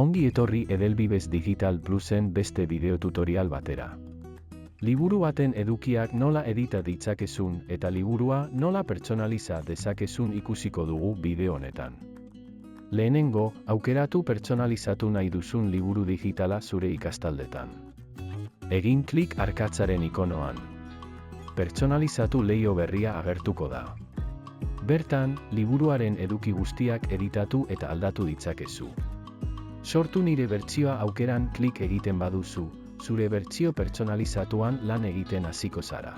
Ongi etorri Edelbibes Digital Plusen beste bideo tutorial batera. Liburu baten edukiak nola edita ditzakezun eta liburua nola pertsonaliza dezakezun ikusiko dugu bideo honetan. Lehenengo, aukeratu pertsonalizatu nahi duzun liburu digitala zure ikastaldetan. Egin klik arkatzaren ikonoan. Pertsonalizatu leiho berria agertuko da. Bertan, liburuaren eduki guztiak editatu eta aldatu ditzakezu. Sortu nire bertsioa aukeran klik egiten baduzu, zure bertsio pertsonalizatuan lan egiten hasiko zara.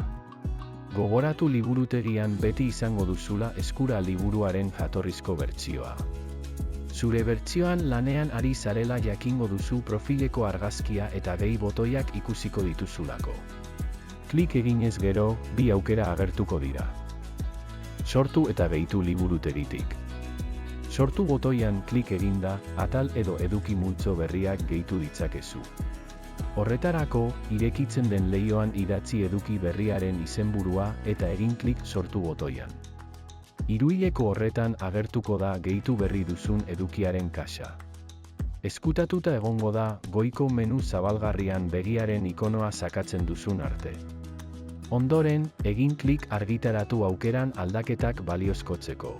Gogoratu liburutegian beti izango duzula eskura liburuaren jatorrizko bertsioa. Zure bertsioan lanean ari zarela jakingo duzu profileko argazkia eta gehi botoiak ikusiko dituzulako. Klik eginez gero, bi aukera agertuko dira. Sortu eta gehitu liburutegitik. Sortu botoian klik eginda, atal edo eduki multzo berriak gehitu ditzakezu. Horretarako, irekitzen den leihoan idatzi eduki berriaren izenburua eta egin klik sortu botoian. Hiruhileko horretan agertuko da gehitu berri duzun edukiaren kaxa. Ezkutatuta egongo da goiko menu zabalgarrian begiaren ikonoa sakatzen duzun arte. Ondoren, egin klik argitaratu aukeran aldaketak baliozkotzeko.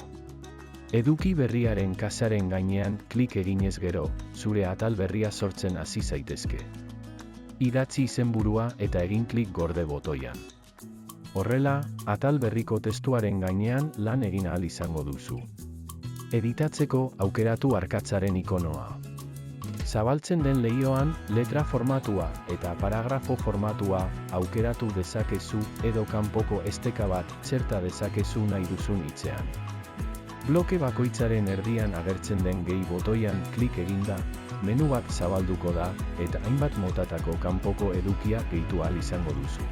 Eduki berriaren kasaren gainean klik eginez gero, zure atal berria sortzen hasi zaitezke. Idatzi izenburua eta egin klik gorde botoian. Horrela, atal berriko testuaren gainean lan egin ahal izango duzu. Editatzeko aukeratu arkatzaren ikonoa. Zabaltzen den leihoan, letra formatua eta paragrafo formatua aukeratu dezakezu edo kanpoko esteka bat txerta dezakezu nahi duzun hitzean. Bloke bakoitzaren erdian agertzen den gehi botoian klik eginda, menu bat zabalduko da eta hainbat motatako kanpoko edukia gehitu ahal izango duzu.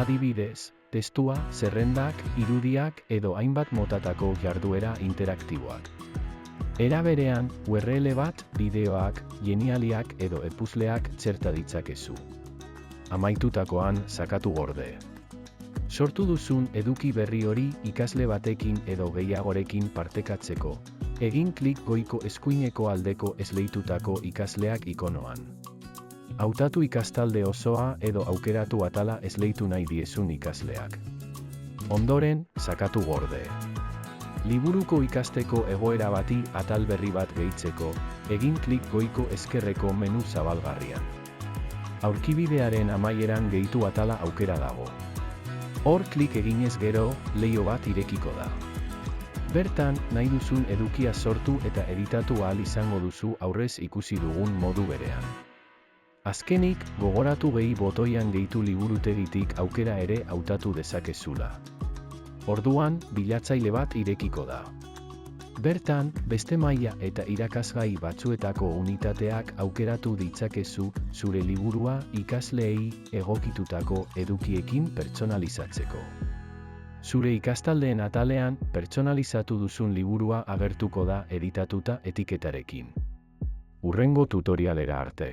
Adibidez, testua, zerrendak, irudiak edo hainbat motatako jarduera interaktiboak. Era berean, URL bat, bideoak, genialiak edo epuzleak txerta ditzakezu. Amaitutakoan, sakatu gorde. Sortu duzun eduki berri hori ikasle batekin edo gehiagorekin partekatzeko, egin klik goiko eskuineko aldeko esleitutako ikasleak ikonoan. Hautatu ikastalde osoa edo aukeratu atala esleitu nahi diezun ikasleak. Ondoren, sakatu gorde. Liburuko ikasteko egoera bati atal berri bat gehitzeko, egin klik goiko ezkerreko menu zabalgarrian. Aurkibidearen amaieran gehitu atala aukera dago. Hor klik eginez gero, leiho bat irekiko da. Bertan, nahi duzun edukia sortu eta editatu ahal izango duzu aurrez ikusi dugun modu berean. Azkenik, gogoratu gehi botoian gehitu liburutegitik aukera ere hautatu dezakezula. Orduan, bilatzaile bat irekiko da. Bertan, beste maila eta irakasgai batzuetako unitateak aukeratu ditzakezu zure liburua ikasleei egokitutako edukiekin pertsonalizatzeko. Zure ikastaldeen atalean, pertsonalizatu duzun liburua agertuko da editatuta etiketarekin. Hurrengo tutorialera arte.